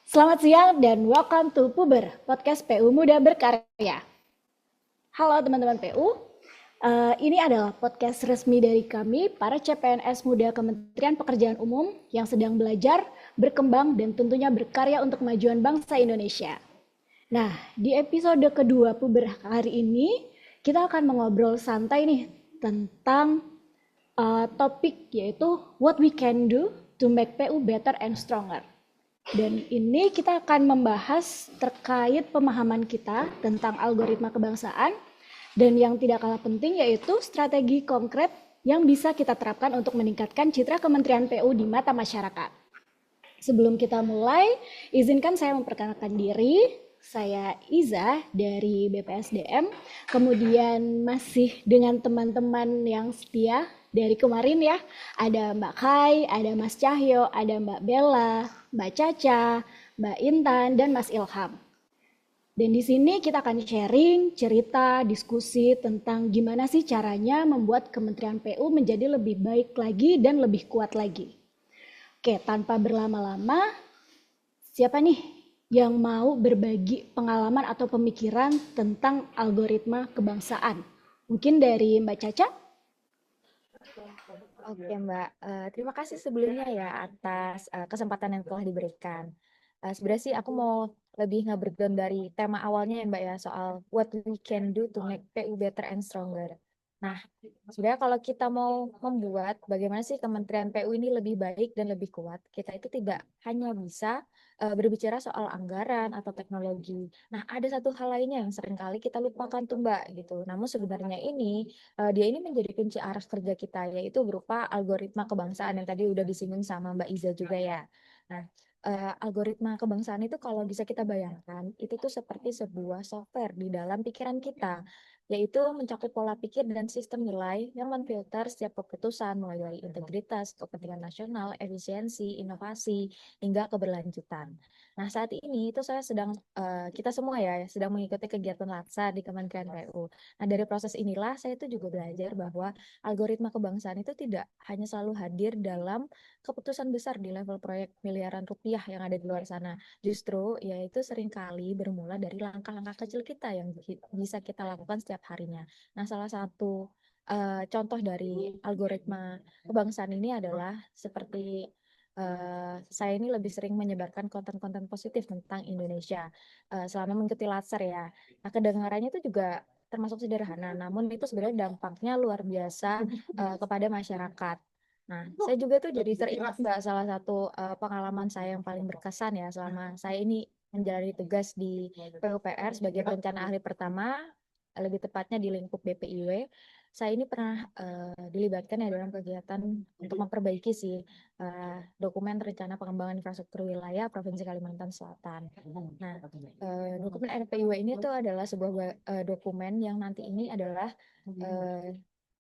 Selamat siang dan welcome to Puber, podcast PU Muda Berkarya. Halo teman-teman PU, ini adalah podcast resmi dari kami, para CPNS muda Kementerian Pekerjaan Umum yang sedang belajar, berkembang, dan tentunya berkarya untuk kemajuan bangsa Indonesia. Nah, di episode kedua Puber hari ini, kita akan mengobrol santai nih tentang topik yaitu what we can do to make PU better and stronger. Dan ini kita akan membahas terkait pemahaman kita tentang algoritma kebangsaan dan yang tidak kalah penting yaitu strategi konkret yang bisa kita terapkan untuk meningkatkan citra Kementerian PU di mata masyarakat. Sebelum kita mulai, izinkan saya memperkenalkan diri. Saya Iza dari BPSDM, kemudian masih dengan teman-teman yang setia dari kemarin ya. Ada Mbak Kai, ada Mas Cahyo, ada Mbak Bella, Mbak Caca, Mbak Intan, dan Mas Ilham. Dan di sini kita akan sharing, cerita, diskusi tentang gimana sih caranya membuat Kementerian PU menjadi lebih baik lagi dan lebih kuat lagi. Oke, tanpa berlama-lama, siapa nih yang mau berbagi pengalaman atau pemikiran tentang algoritma kebangsaan? Mungkin dari Mbak Caca? Oke Mbak, terima kasih sebelumnya ya atas kesempatan yang telah diberikan. Sebenarnya sih aku mau lebih nge-breakdown dari tema awalnya ya Mbak ya, soal what we can do to make PU better and stronger. Nah, sebenarnya kalau kita mau membuat bagaimana sih Kementerian PU ini lebih baik dan lebih kuat, kita itu tidak hanya bisa berbicara soal anggaran atau teknologi. Nah, ada satu hal lainnya yang seringkali kita lupakan tuh Mbak gitu. Namun sebenarnya dia ini menjadi kunci aras kerja kita, yaitu berupa algoritma kebangsaan yang tadi udah disinggung sama Mbak Iza juga ya. Nah, algoritma kebangsaan itu kalau bisa kita bayangkan, itu tuh seperti sebuah software di dalam pikiran kita, yaitu mencakup pola pikir dan sistem nilai yang menfilter setiap keputusan mulai dari integritas, kepentingan nasional, efisiensi, inovasi, hingga keberlanjutan. Nah, saat ini itu kita semua ya sedang mengikuti kegiatan LATSA di Kementerian PU. Nah, dari proses inilah saya itu juga belajar bahwa algoritma kebangsaan itu tidak hanya selalu hadir dalam keputusan besar di level proyek miliaran rupiah yang ada di luar sana. Justru yaitu seringkali bermula dari langkah-langkah kecil kita yang bisa kita lakukan setiap harinya. Nah, salah satu contoh dari algoritma kebangsaan ini adalah seperti saya ini lebih sering menyebarkan konten-konten positif tentang Indonesia selama mengikuti laser ya. Nah, kedengarannya itu juga termasuk sederhana, namun itu sebenarnya dampaknya luar biasa kepada masyarakat. Nah, saya juga tuh jadi teringat Mbak salah satu pengalaman saya yang paling berkesan ya selama saya ini menjalani tugas di PUPR sebagai perencana ahli pertama, lebih tepatnya di lingkup BPIW. Saya ini pernah dilibatkan ya dalam kegiatan untuk memperbaiki dokumen rencana pengembangan infrastruktur wilayah Provinsi Kalimantan Selatan. Nah, dokumen RPIW ini tuh adalah sebuah dokumen yang nanti ini adalah eh,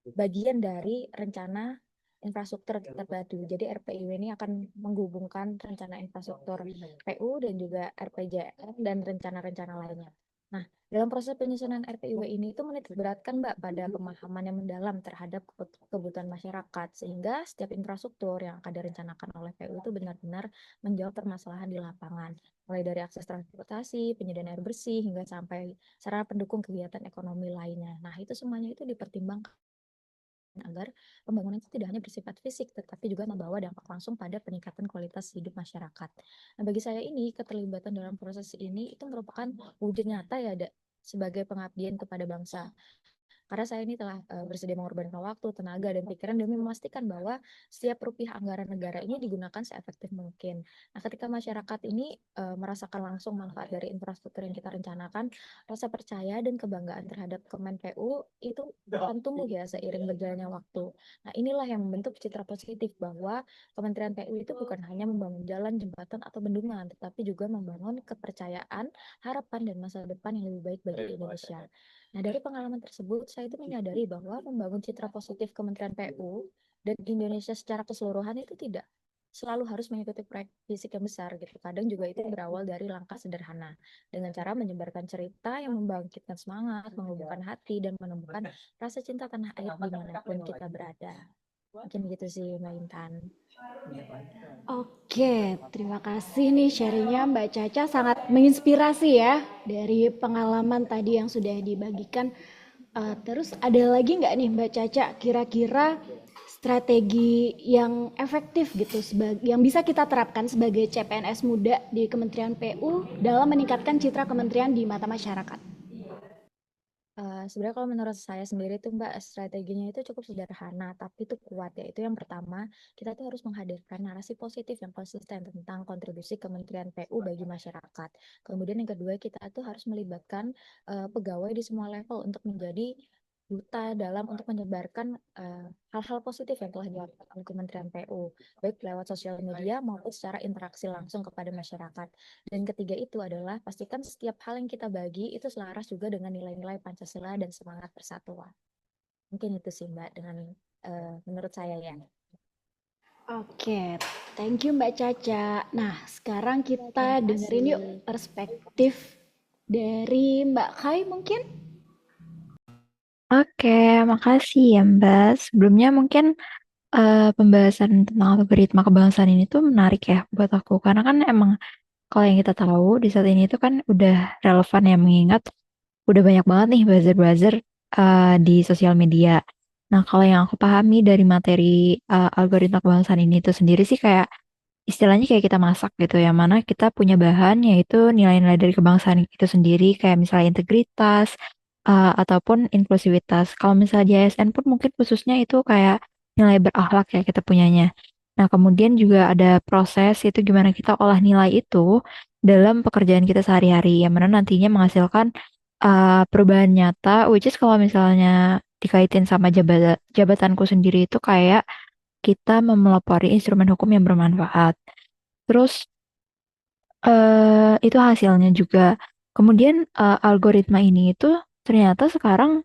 bagian dari rencana infrastruktur terpadu. Jadi RPIW ini akan menghubungkan rencana infrastruktur PU dan juga RPJM dan rencana-rencana lainnya. Nah, dalam proses penyusunan RPIW ini itu menitik beratkan Mbak pada pemahaman yang mendalam terhadap kebutuhan masyarakat sehingga setiap infrastruktur yang akan direncanakan oleh PU itu benar-benar menjawab permasalahan di lapangan, mulai dari akses transportasi, penyediaan air bersih hingga sampai sarana pendukung kegiatan ekonomi lainnya. Nah, itu semuanya itu dipertimbangkan agar pembangunan itu tidak hanya bersifat fisik, tetapi juga membawa dampak langsung pada peningkatan kualitas hidup masyarakat. Nah, bagi saya ini, keterlibatan dalam proses ini itu merupakan wujud nyata ya, sebagai pengabdian kepada bangsa. Karena saya ini telah bersedia mengorbankan waktu, tenaga, dan pikiran demi memastikan bahwa setiap rupiah anggaran negara ini digunakan seefektif mungkin. Nah, ketika masyarakat ini merasakan langsung manfaat dari infrastruktur yang kita rencanakan, rasa percaya dan kebanggaan terhadap Kemen PU itu akan tumbuh ya seiring berjalannya waktu. Nah, inilah yang membentuk citra positif bahwa Kementerian PU itu bukan hanya membangun jalan, jembatan, atau bendungan, tetapi juga membangun kepercayaan, harapan, dan masa depan yang lebih baik bagi Indonesia. Nah, dari pengalaman tersebut, saya itu menyadari bahwa membangun citra positif Kementerian PU dan Indonesia secara keseluruhan itu tidak selalu harus mengikuti proyek fisik yang besar gitu. Kadang juga itu berawal dari langkah sederhana dengan cara menyebarkan cerita yang membangkitkan semangat, menghubungkan hati, dan menemukan rasa cinta tanah air dimanapun kita berada. Mungkin gitu sih Mbak Intan. Oke, terima kasih nih sharingnya Mbak Caca, sangat menginspirasi ya dari pengalaman tadi yang sudah dibagikan. Terus ada lagi nggak nih Mbak Caca kira-kira strategi yang efektif gitu yang bisa kita terapkan sebagai CPNS muda di Kementerian PU dalam meningkatkan citra kementerian di mata masyarakat? Sebenarnya kalau menurut saya sendiri tuh Mbak, strateginya itu cukup sederhana, tapi itu kuat ya. Itu yang pertama, kita tuh harus menghadirkan narasi positif yang konsisten tentang kontribusi Kementerian PU bagi masyarakat. Kemudian yang kedua, kita tuh harus melibatkan pegawai di semua level untuk menjadi duta dalam untuk menyebarkan hal-hal positif yang telah dilakukan oleh Kementerian PU, baik lewat sosial media maupun secara interaksi langsung kepada masyarakat. Dan ketiga itu adalah pastikan setiap hal yang kita bagi itu selaras juga dengan nilai-nilai Pancasila dan semangat persatuan. Mungkin itu sih Mbak dengan menurut saya ya. Oke, thank you Mbak Caca. Nah, sekarang Ya, kita terima dengerin yuk kasih. perspektif dari Mbak Kai mungkin. Oke, makasih ya Mbak. Sebelumnya mungkin pembahasan tentang algoritma kebangsaan ini tuh menarik ya buat aku. Karena kan emang kalau yang kita tahu di saat ini itu kan udah relevan ya mengingat udah banyak banget nih buzzer-buzzer di sosial media. Nah, kalau yang aku pahami dari materi algoritma kebangsaan ini itu sendiri sih kayak istilahnya kayak kita masak gitu ya, mana kita punya bahan yaitu nilai-nilai dari kebangsaan itu sendiri kayak misalnya integritas ataupun inklusivitas. Kalau misalnya di ASN pun mungkin khususnya itu kayak nilai berakhlak ya kita punyanya. Nah, kemudian juga ada proses itu gimana kita olah nilai itu dalam pekerjaan kita sehari-hari yang mana nantinya menghasilkan perubahan nyata, which is kalau misalnya dikaitin sama jabatanku sendiri itu kayak kita memelopori instrumen hukum yang bermanfaat. Terus itu hasilnya juga. Kemudian algoritma ini itu ternyata sekarang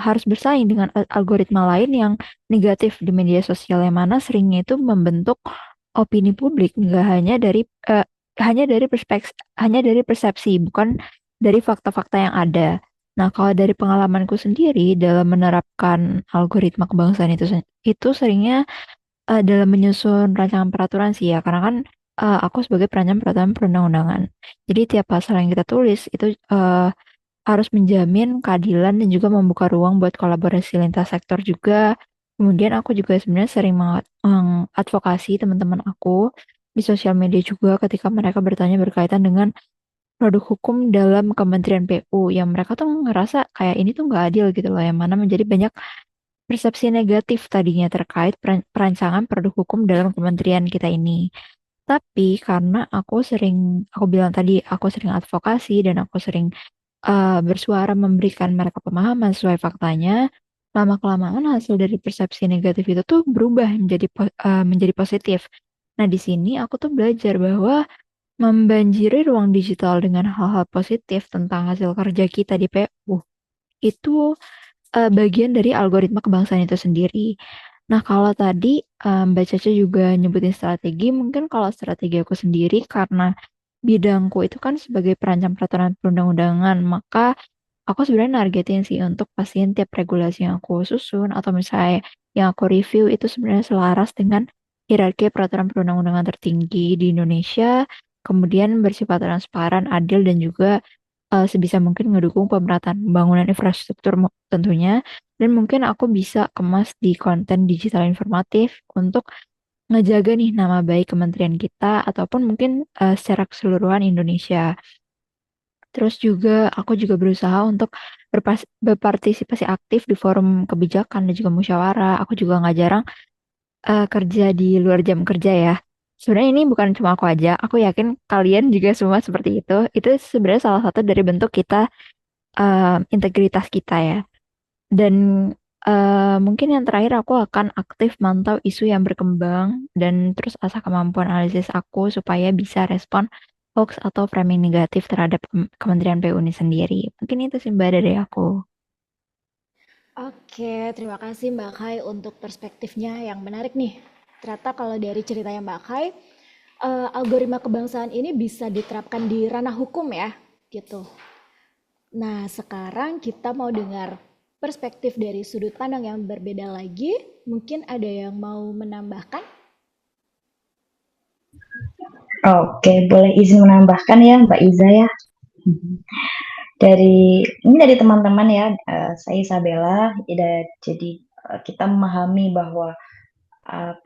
harus bersaing dengan algoritma lain yang negatif di media sosial yang mana seringnya itu membentuk opini publik nggak eh, hanya dari persepsi bukan dari fakta-fakta yang ada. Nah, kalau dari pengalamanku sendiri dalam menerapkan algoritma kebangsaan itu seringnya dalam menyusun rancangan peraturan sih ya, karena kan aku sebagai perancang peraturan perundang-undangan. Jadi tiap pasal yang kita tulis itu harus menjamin keadilan dan juga membuka ruang buat kolaborasi lintas sektor juga. Kemudian aku juga sebenarnya sering mengadvokasi teman-teman aku di sosial media juga ketika mereka bertanya berkaitan dengan produk hukum dalam Kementerian PU yang mereka tuh ngerasa kayak ini tuh nggak adil gitu loh, yang mana menjadi banyak persepsi negatif tadinya terkait perancangan produk hukum dalam kementerian kita ini. Tapi karena aku bilang tadi, aku sering advokasi dan aku sering bersuara memberikan mereka pemahaman sesuai faktanya, lama-kelamaan hasil dari persepsi negatif itu tuh berubah menjadi positif. Nah, di sini aku tuh belajar bahwa membanjiri ruang digital dengan hal-hal positif tentang hasil kerja kita di PU itu bagian dari algoritma kebangsaan itu sendiri. Nah, kalau tadi Mbak Caca juga nyebutin strategi, mungkin kalau strategi aku sendiri karena bidangku itu kan sebagai perancang peraturan perundang-undangan, maka aku sebenarnya nargetin sih untuk pastiin tiap regulasi yang aku susun atau misalnya yang aku review itu sebenarnya selaras dengan hierarki peraturan perundang-undangan tertinggi di Indonesia, kemudian bersifat transparan, adil, dan juga sebisa mungkin ngedukung pemerataan pembangunan infrastruktur tentunya. Dan mungkin aku bisa kemas di konten digital informatif untuk ngejaga nih nama baik kementerian kita ataupun mungkin secara keseluruhan Indonesia. Terus juga aku juga berusaha untuk berpartisipasi aktif di forum kebijakan dan juga musyawarah. Aku juga nggak jarang kerja di luar jam kerja ya. Sebenarnya ini bukan cuma aku aja, aku yakin kalian juga semua seperti itu. Itu sebenarnya salah satu dari bentuk kita integritas kita ya. Dan mungkin yang terakhir aku akan aktif mantau isu yang berkembang dan terus asah kemampuan analisis aku supaya bisa respon hoax atau framing negatif terhadap Kementerian PU ini sendiri. Mungkin itu sih Mbak dari aku. Oke, terima kasih Mbak Kai untuk perspektifnya yang menarik nih. Ternyata kalau dari ceritanya Mbak Kai, algoritma kebangsaan ini bisa diterapkan di ranah hukum ya, gitu. Nah, sekarang kita mau dengar perspektif dari sudut pandang yang berbeda lagi. Mungkin ada yang mau menambahkan? Oke, boleh izin menambahkan ya Mbak Iza ya. Dari teman-teman ya, saya Isabella. Jadi kita memahami bahwa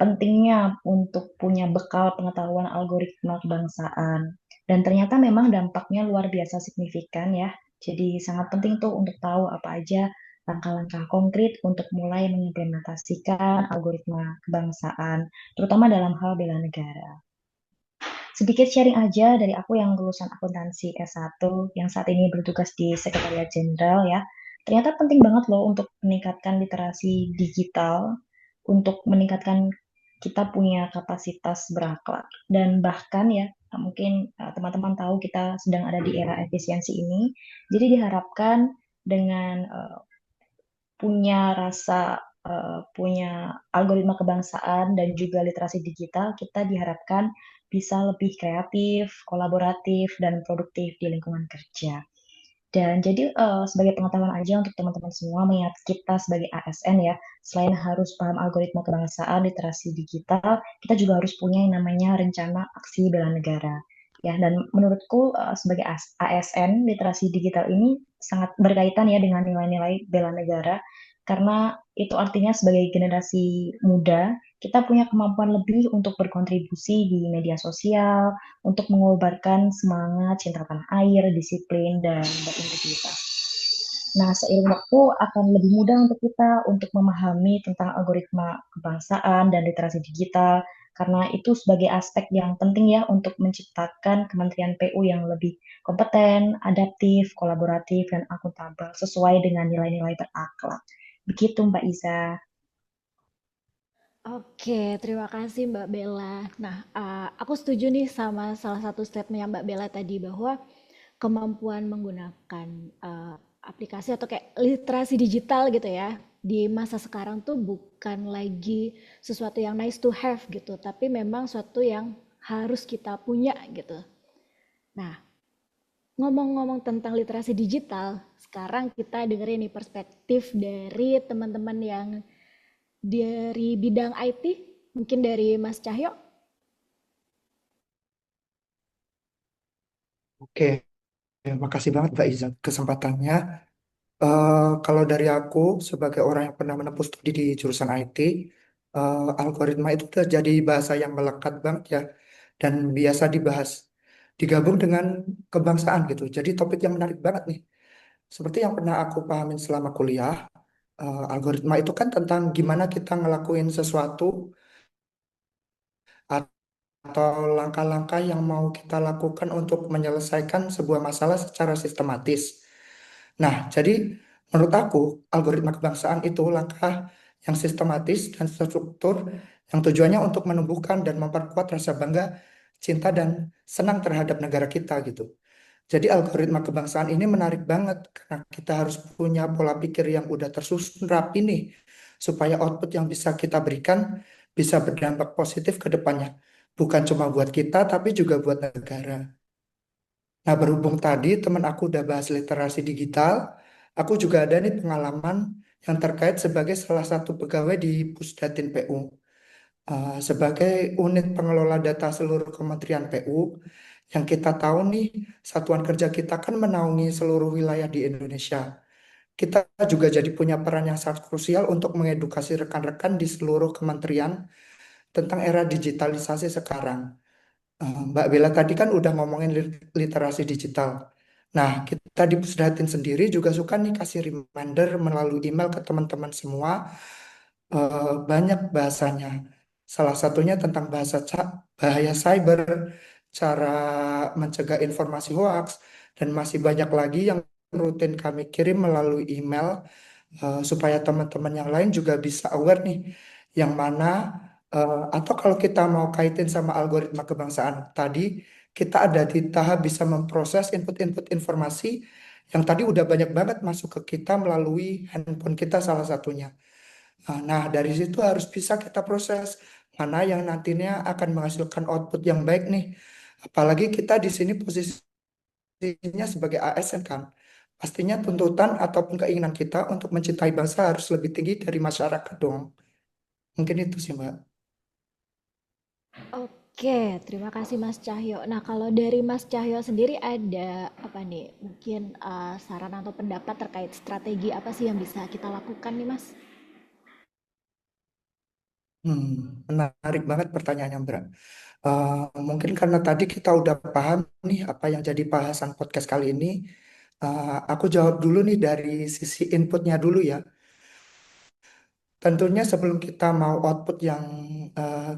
pentingnya untuk punya bekal pengetahuan algoritma kebangsaan. Dan ternyata memang dampaknya luar biasa signifikan ya. Jadi sangat penting tuh untuk tahu apa aja langkah-langkah konkret untuk mulai mengimplementasikan algoritma kebangsaan, terutama dalam hal bela negara. Sedikit sharing aja dari aku yang lulusan akuntansi S1 yang saat ini bertugas di Sekretariat Jenderal ya. Ternyata penting banget loh untuk meningkatkan literasi digital, untuk meningkatkan kita punya kapasitas berakhlak. Dan bahkan ya, mungkin teman-teman tahu kita sedang ada di era efisiensi ini. Jadi diharapkan dengan punya algoritma kebangsaan dan juga literasi digital, kita diharapkan bisa lebih kreatif, kolaboratif, dan produktif di lingkungan kerja. Dan jadi sebagai pengetahuan aja untuk teman-teman semua, mengingat kita sebagai ASN ya, selain harus paham algoritma kebangsaan, literasi digital, kita juga harus punya yang namanya rencana aksi bela negara. Ya, dan menurutku sebagai ASN, literasi digital ini sangat berkaitan ya dengan nilai-nilai bela negara, karena itu artinya sebagai generasi muda, kita punya kemampuan lebih untuk berkontribusi di media sosial, untuk mengobarkan semangat cinta tanah air, disiplin, dan berintegritas. Nah, seiring waktu akan lebih mudah untuk kita untuk memahami tentang algoritma kebangsaan dan literasi digital, karena itu sebagai aspek yang penting ya untuk menciptakan Kementerian PU yang lebih kompeten, adaptif, kolaboratif, dan akuntabel sesuai dengan nilai-nilai berakhlak. Begitu Mbak Iza. Oke, terima kasih Mbak Bella. Nah, aku setuju nih sama salah satu statement yang Mbak Bella tadi bahwa kemampuan menggunakan aplikasi atau kayak literasi digital gitu ya di masa sekarang tuh bukan lagi sesuatu yang nice to have gitu, tapi memang suatu yang harus kita punya gitu. Nah, ngomong-ngomong tentang literasi digital, sekarang kita dengerin nih perspektif dari teman-teman yang dari bidang IT, mungkin dari Mas Cahyo. Oke, makasih banget Mbak Iza kesempatannya. Kalau dari aku sebagai orang yang pernah menempuh studi di jurusan IT, algoritma itu udah jadi bahasa yang melekat banget ya dan biasa dibahas, digabung dengan kebangsaan gitu. Jadi topik yang menarik banget nih. Seperti yang pernah aku pahamin selama kuliah, algoritma itu kan tentang gimana kita ngelakuin sesuatu atau langkah-langkah yang mau kita lakukan untuk menyelesaikan sebuah masalah secara sistematis. Nah, jadi menurut aku algoritma kebangsaan itu langkah yang sistematis dan terstruktur yang tujuannya untuk menumbuhkan dan memperkuat rasa bangga, cinta dan senang terhadap negara kita gitu. Jadi algoritma kebangsaan ini menarik banget karena kita harus punya pola pikir yang udah tersusun rapi nih supaya output yang bisa kita berikan bisa berdampak positif ke depannya. Bukan cuma buat kita tapi juga buat negara. Nah, berhubung tadi teman aku udah bahas literasi digital, aku juga ada nih pengalaman yang terkait sebagai salah satu pegawai di Pusdatin PU. Sebagai unit pengelola data seluruh Kementerian PU, yang kita tahu nih, satuan kerja kita kan menaungi seluruh wilayah di Indonesia. Kita juga jadi punya peran yang sangat krusial untuk mengedukasi rekan-rekan di seluruh kementerian tentang era digitalisasi sekarang. Mbak Bella tadi kan udah ngomongin literasi digital. Nah, kita di Pusdatin sendiri juga suka nih kasih reminder melalui email ke teman-teman semua, banyak bahasanya. Salah satunya tentang bahaya cyber, cara mencegah informasi hoax, dan masih banyak lagi yang rutin kami kirim melalui email supaya teman-teman yang lain juga bisa aware nih yang mana atau kalau kita mau kaitin sama algoritma kebangsaan tadi, kita ada di tahap bisa memproses input-input informasi yang tadi udah banyak banget masuk ke kita melalui handphone kita salah satunya. Nah, dari situ harus bisa kita proses mana yang nantinya akan menghasilkan output yang baik nih. Apalagi kita di sini posisinya sebagai ASN kan. pastinya tuntutan ataupun keinginan kita untuk mencintai bangsa harus lebih tinggi dari masyarakat dong. Mungkin itu sih, Mbak. Oke, terima kasih Mas Cahyo. Nah, kalau dari Mas Cahyo sendiri ada apa nih? Mungkin saran atau pendapat terkait strategi apa sih yang bisa kita lakukan nih, Mas? Hmm, menarik banget pertanyaannya, Mbak. Eh, Mungkin karena tadi kita udah paham nih apa yang jadi bahasan podcast kali ini. Aku jawab dulu nih dari sisi inputnya dulu ya. Tentunya sebelum kita mau output yang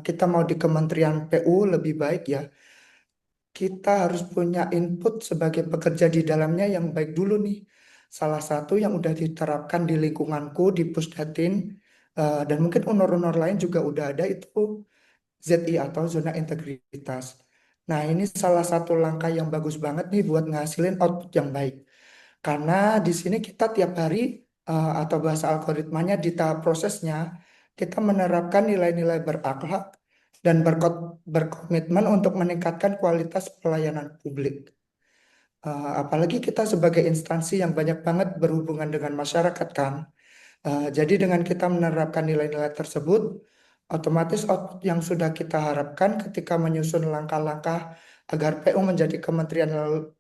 kita mau di Kementerian PU lebih baik ya, kita harus punya input sebagai pekerja di dalamnya yang baik dulu nih. Salah satu yang udah diterapkan di lingkunganku di Pusdatin dan mungkin honor-honor lain juga udah ada itu ZI atau zona integritas. Nah, ini salah satu langkah yang bagus banget nih buat ngasilin output yang baik. Karena di sini kita tiap hari atau bahasa algoritmanya di tahap prosesnya kita menerapkan nilai-nilai berakhlak dan berkomitmen untuk meningkatkan kualitas pelayanan publik. Apalagi kita sebagai instansi yang banyak banget berhubungan dengan masyarakat kan. Jadi dengan kita menerapkan nilai-nilai tersebut, otomatis output yang sudah kita harapkan ketika menyusun langkah-langkah agar PU menjadi kementerian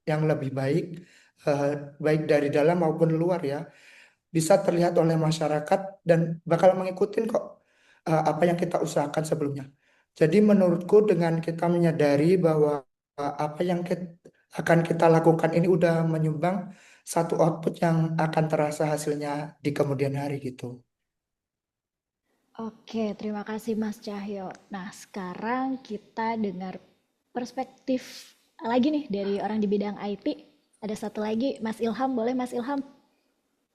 yang lebih baik, eh, baik dari dalam maupun luar ya, bisa terlihat oleh masyarakat dan bakal mengikuti kok apa yang kita usahakan sebelumnya. Jadi menurutku dengan kita menyadari bahwa apa yang akan kita lakukan ini udah menyumbang satu output yang akan terasa hasilnya di kemudian hari gitu. Oke, terima kasih Mas Cahyo. Nah, sekarang kita dengar perspektif lagi nih dari orang di bidang IT. Ada satu lagi, Mas Ilham. Boleh Mas Ilham?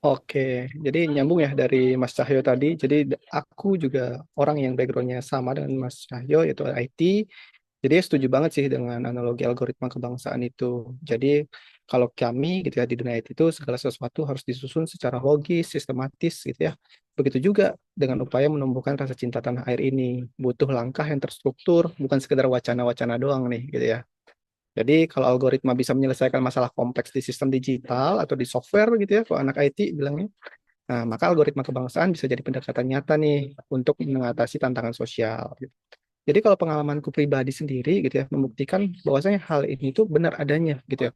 Oke, jadi nyambung ya dari Mas Cahyo tadi. Jadi aku juga orang yang backgroundnya sama dengan Mas Cahyo, yaitu IT. Jadi setuju banget sih dengan analogi algoritma kebangsaan itu. Jadi kalau kami gitu ya di dunia IT itu segala sesuatu harus disusun secara logis, sistematis gitu ya. Begitu juga dengan upaya menumbuhkan rasa cinta tanah air ini. Butuh langkah yang terstruktur, bukan sekedar wacana-wacana doang nih gitu ya. Jadi kalau algoritma bisa menyelesaikan masalah kompleks di sistem digital atau di software gitu ya, kalau anak IT bilangnya, nah maka algoritma kebangsaan bisa jadi pendekatan nyata nih untuk mengatasi tantangan sosial. Gitu. Jadi kalau pengalamanku pribadi sendiri gitu ya, membuktikan bahwasanya hal ini tuh benar adanya gitu ya.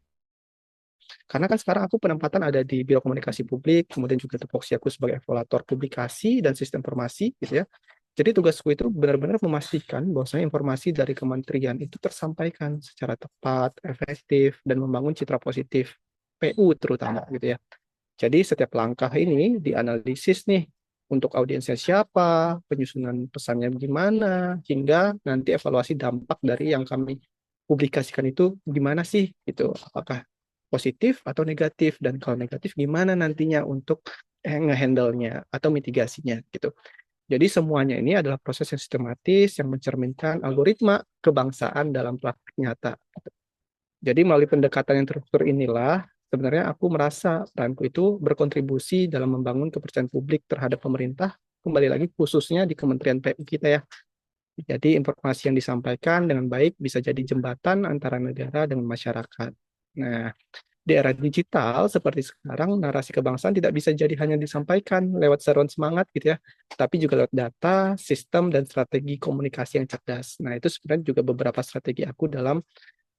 Karena kan sekarang aku penempatan ada di Biro Komunikasi Publik, kemudian juga tupoksi aku sebagai evaluator publikasi dan sistem informasi gitu ya. Jadi tugasku itu benar-benar memastikan bahwasanya informasi dari kementerian itu tersampaikan secara tepat, efektif, dan membangun citra positif PU terutama gitu ya. Jadi setiap langkah ini dianalisis nih untuk audiensnya siapa, penyusunan pesannya gimana, hingga nanti evaluasi dampak dari yang kami publikasikan itu gimana sih gitu. Apakah positif atau negatif, dan kalau negatif gimana nantinya untuk ngehandle-nya atau mitigasinya gitu. Jadi semuanya ini adalah proses yang sistematis yang mencerminkan algoritma kebangsaan dalam praktik nyata. Jadi melalui pendekatan yang terstruktur inilah sebenarnya aku merasa peranku itu berkontribusi dalam membangun kepercayaan publik terhadap pemerintah, kembali lagi khususnya di Kementerian PU kita ya. Jadi informasi yang disampaikan dengan baik bisa jadi jembatan antara negara dengan masyarakat. Nah, di era digital seperti sekarang, narasi kebangsaan tidak bisa jadi hanya disampaikan lewat seruan semangat gitu ya, tapi juga lewat data, sistem, dan strategi komunikasi yang cerdas. Nah, itu sebenarnya juga beberapa strategi aku dalam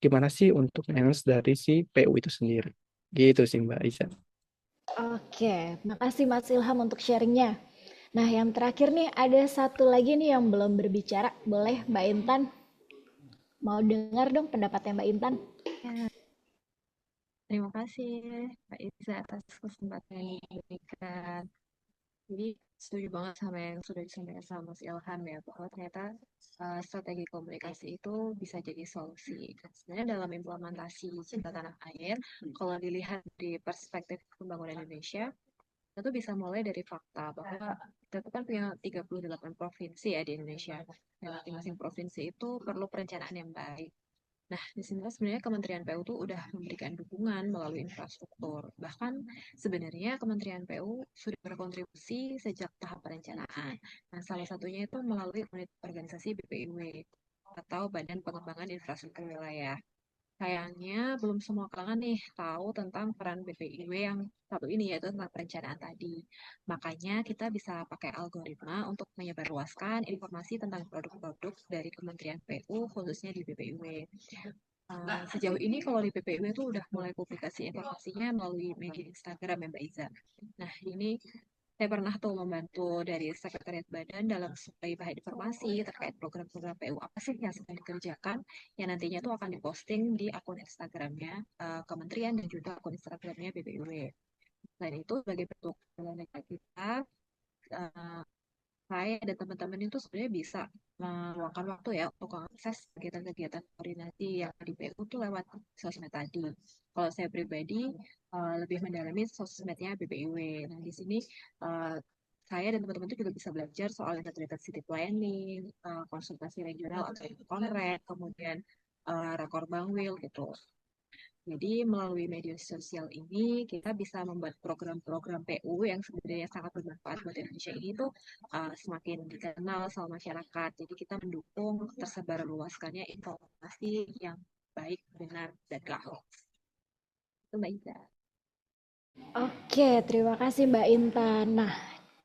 gimana sih untuk enhance dari si PU itu sendiri. Gitu sih Mbak Aisyah. Oke, makasih Mas Ilham untuk sharingnya. Nah, yang terakhir nih ada satu lagi nih yang belum berbicara. Boleh Mbak Intan? Mau dengar dong pendapatnya Mbak Intan? Ya, terima kasih Mbak Iza atas kesempatan yang diberikan. Jadi setuju banget sama yang sudah disampaikan sama Mas Ilham ya, bahwa ternyata strategi komunikasi itu bisa jadi solusi. Dan sebenarnya dalam implementasi Cinta Tanah Air, kalau dilihat di perspektif pembangunan Indonesia, kita tuh bisa mulai dari fakta bahwa kita tuh kan punya 38 provinsi ya di Indonesia. Dan masing-masing provinsi itu perlu perencanaan yang baik. Nah, di sini sebenarnya Kementerian PU tuh udah memberikan dukungan melalui infrastruktur. Bahkan sebenarnya Kementerian PU sudah berkontribusi sejak tahap perencanaan. Nah, salah satunya itu melalui unit organisasi BPIW atau Badan Pengembangan Infrastruktur Wilayah. Sayangnya belum semua kalangan nih tahu tentang peran BPIW yang satu ini, yaitu tentang perencanaan tadi. Makanya kita bisa pakai algoritma untuk menyebarluaskan informasi tentang produk-produk dari Kementerian PU khususnya di BPIW. Sejauh ini kalau di BPIW itu udah mulai publikasi informasinya melalui media Instagram ya Mbak Iza. Nah, ini saya pernah tuh membantu dari Sekretariat Badan dalam suplai bahan informasi terkait program-program PU apa sih yang sedang dikerjakan, yang nantinya tuh akan diposting di akun Instagramnya Kementerian dan juga akun Instagramnya BPIW. Selain itu, sebagai bentuk kita, eh, saya dan teman-teman itu sebenarnya bisa meluangkan waktu ya untuk mengakses kegiatan-kegiatan koordinasi yang di PU tuh lewat sosmed tadi. Kalau saya pribadi lebih mendalami sosmednya BPIW. Nah, di sini eh, saya dan teman-teman itu juga bisa belajar soal integrated city planning, konsultasi regional atau konrek, kemudian rakor bangwil gitu. Jadi melalui media sosial ini kita bisa membuat program-program PU yang sebenarnya sangat bermanfaat buat Indonesia ini tuh semakin dikenal sama masyarakat. Jadi kita mendukung tersebar luaskannya informasi yang baik, benar, dan gak hoax. Itu Mbak Iza. Oke, terima kasih Mbak Intan. Nah,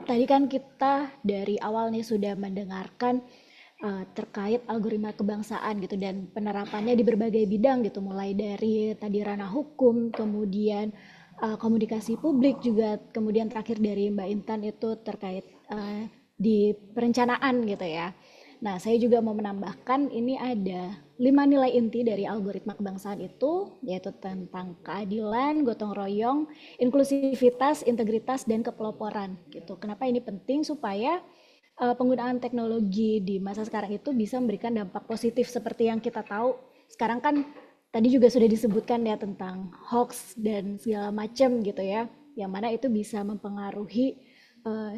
tadi kan kita dari awal nih sudah mendengarkan terkait algoritma kebangsaan gitu dan penerapannya di berbagai bidang gitu, mulai dari tadi ranah hukum, kemudian komunikasi publik juga, kemudian terakhir dari Mbak Intan itu terkait di perencanaan gitu ya. Nah, saya juga mau menambahkan ini ada 5 nilai inti dari algoritma kebangsaan itu, yaitu tentang keadilan, gotong royong, inklusivitas, integritas, dan kepeloporan gitu. Kenapa ini penting? Supaya penggunaan teknologi di masa sekarang itu bisa memberikan dampak positif seperti yang kita tahu. Sekarang kan tadi juga sudah disebutkan ya tentang hoax dan segala macam gitu ya, yang mana itu bisa mempengaruhi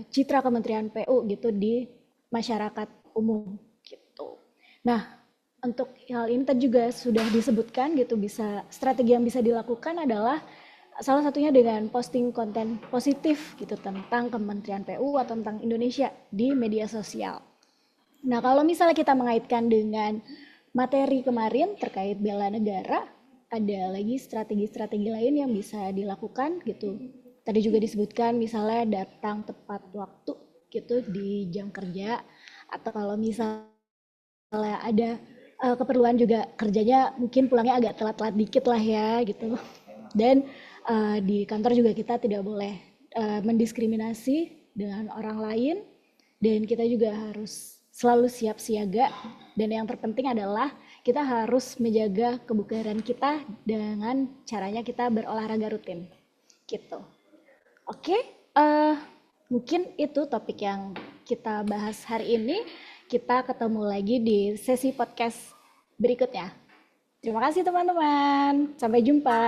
citra Kementerian PU gitu di masyarakat umum gitu. Nah, untuk hal ini tadi juga sudah disebutkan gitu, bisa strategi yang bisa dilakukan adalah salah satunya dengan posting konten positif gitu tentang Kementerian PU atau tentang Indonesia di media sosial. Nah, kalau misalnya kita mengaitkan dengan materi kemarin terkait bela negara, ada lagi strategi-strategi lain yang bisa dilakukan gitu. Tadi juga disebutkan misalnya datang tepat waktu gitu di jam kerja, atau kalau misalnya ada keperluan juga kerjanya mungkin pulangnya agak telat-telat dikit lah ya gitu. Dan di kantor juga kita tidak boleh mendiskriminasi dengan orang lain, dan kita juga harus selalu siap siaga, dan yang terpenting adalah kita harus menjaga kebugaran kita dengan caranya kita berolahraga rutin gitu. Oke, mungkin itu topik yang kita bahas hari ini. Kita ketemu lagi di sesi podcast berikutnya. Terima kasih teman-teman. Sampai jumpa.